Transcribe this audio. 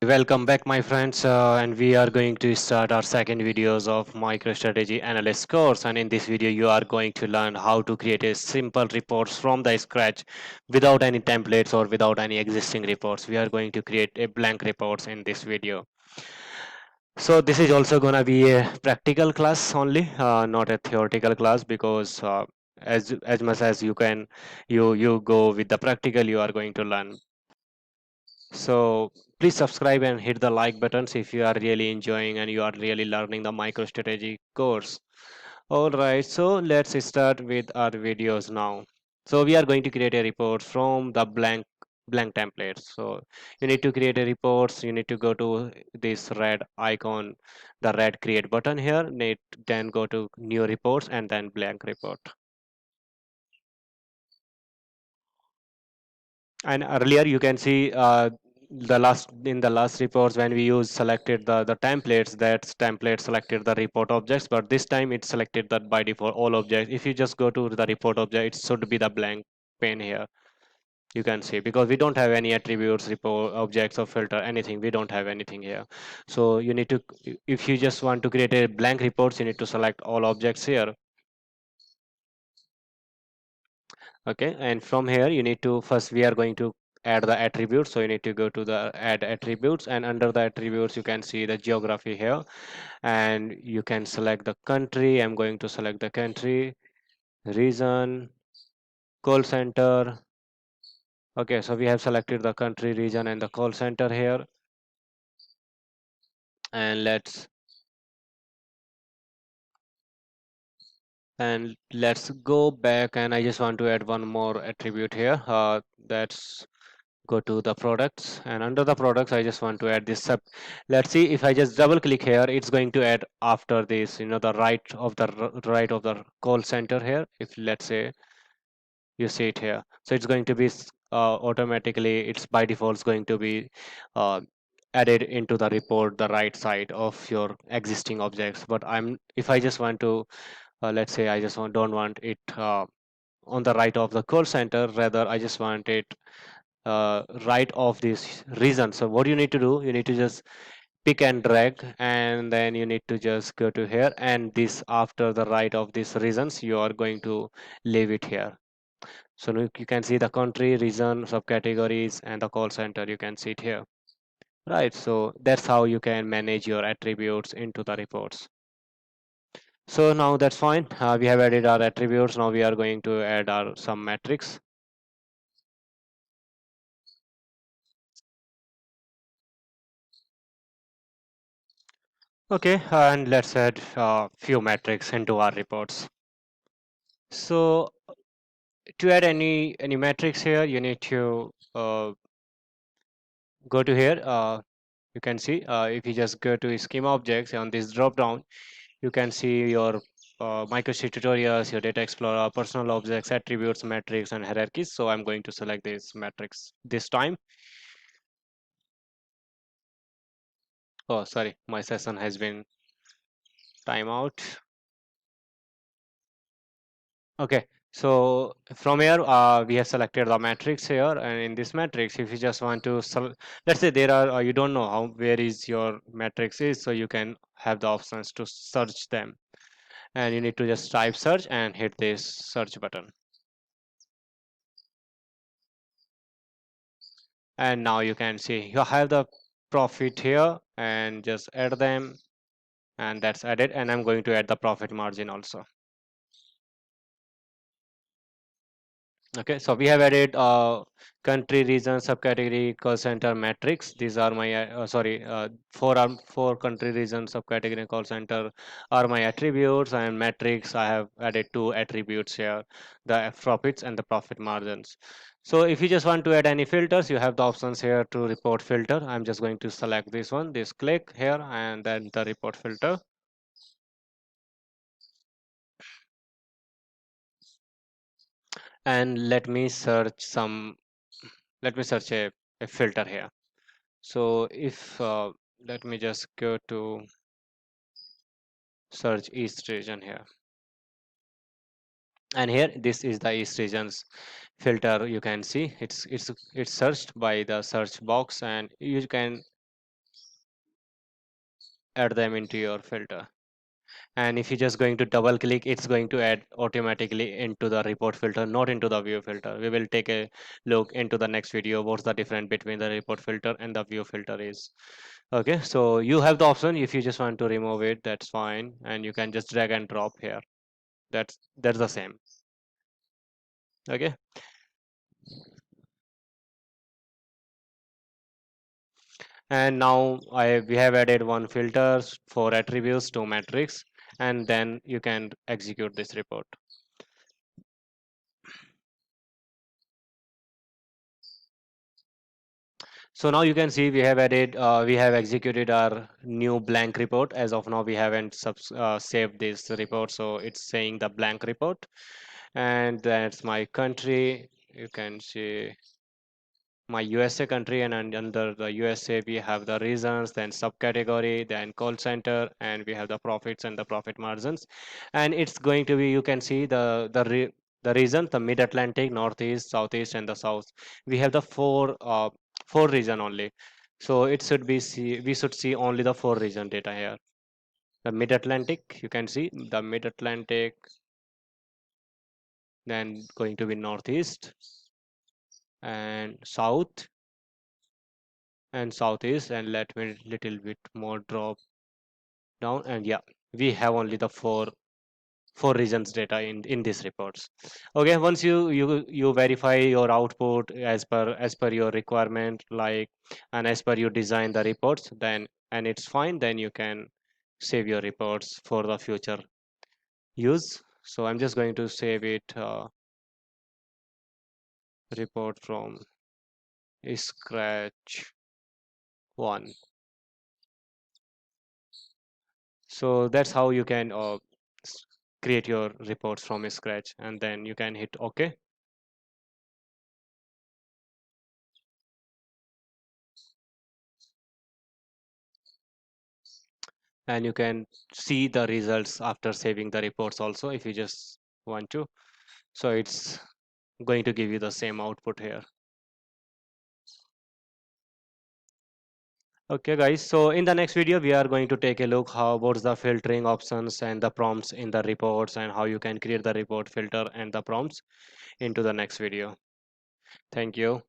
Welcome back, my friends, and we are going to start our second videos of MicroStrategy Analyst course. And in this video, you are going to learn how to create a simple reports from the scratch without any templates or without any existing reports. We are going to create a blank reports in this video. So this is also gonna be a practical class only, not a theoretical class, because as much as you go with the practical, you are going to learn. So please subscribe and hit the like buttons if you are really enjoying and you are really learning the MicroStrategy course. All right, so let's start with our videos now. So we are going to create a report from the blank template. So you need to create a reports. You need to go to this red icon, the red create button here. Then go to new reports and then blank report. And earlier you can see the last reports when we use selected the templates, that template selected the report objects, but this time it selected that by default all objects. If you just go to the report object, it should be the blank pane here. You can see because we don't have any attributes, report objects or filter, anything. We don't have anything here. So you need to, if you just want to create a blank reports, you need to select all objects here. Okay, and from here you need to first, we are going to add the attributes, so you need to go to the add attributes, and under the attributes you can see the geography here, and you can select the country. I'm going to select the country, region, call center. Okay, so we have selected the country, region and the call center here, and let's go back, and I just want to add one more attribute here. That's Go to the products, and under the products I just want to add this sub. Let's see, if I just double click here, it's going to add after this, the right of the call center here. If let's say you see it here, so it's going to be automatically, it's by default is going to be uh, added into the report the right side of your existing objects. But if I just want to, let's say I just don't want it on the right of the call center, rather I just want it right of this region. So what you need to do, you need to just pick and drag, and then you need to just go to here, and this after the right of these regions you are going to leave it here. So you can see the country, region, subcategories and the call center, you can see it here, right? So that's how you can manage your attributes into the reports. So now that's fine. We have added our attributes. Now we are going to add our some metrics. Okay, and let's add a few metrics into our reports. So to add any metrics here, you need to go to here. You can see, if you just go to schema objects on this drop down, you can see your micro:Strategy tutorials, your data explorer, personal objects, attributes, metrics and hierarchies. So I'm going to select these metrics this time. Oh, sorry, my session has been timeout. Okay, so from here, we have selected the matrix here, and in this matrix, if you just want to, let's say there are, you don't know where is your matrix is, so you can have the options to search them, and you need to just type search and hit this search button, and now you can see you have the profit here, and just add them, and that's added, and I'm going to add the profit margin also. Okay, so we have added country, region, subcategory, call center, metrics. These are my sorry, four country, region, subcategory, and call center are my attributes, and metrics. I have added two attributes here: the profits and the profit margins. So if you just want to add any filters, you have the options here to report filter. I'm just going to select this one, this click here, and then the report filter. And let me search a filter here. So if let me just go to search East region here, and here this is the East regions filter. You can see it's searched by the search box, and you can add them into your filter. And if you're just going to double click, it's going to add automatically into the report filter, not into the view filter. We will take a look into the next video what's the difference between the report filter and the view filter is. Okay, so you have the option. If you just want to remove it, that's fine, and you can just drag and drop here. That's the same. Okay, and now we have added one filters for attributes to matrix, and then you can execute this report. So now you can see we have executed our new blank report. As of now, we haven't saved this report, so it's saying the blank report, and that's my country. You can see my USA country, and under the USA we have the regions, then subcategory, then call center, and we have the profits and the profit margins. And it's going to be, you can see the region, the Mid Atlantic, Northeast, Southeast, and the South. We have the four region only. So it should be we should see only the four region data here. The Mid Atlantic, you can see the Mid Atlantic, then going to be Northeast and South and Southeast, and let me little bit more drop down, and yeah, we have only the four regions data in these reports. Okay, once you verify your output as per your requirement, like, and as per you design the reports, then and it's fine, then you can save your reports for the future use. So I'm just going to save it, report from scratch one. So that's how you can create your reports from scratch, and then you can hit OK, and you can see the results after saving the reports also if you just want to. So it's going to give you the same output here. Okay guys, so in the next video we are going to take a look how what's the filtering options and the prompts in the reports, and how you can create the report filter and the prompts into the next video. Thank you.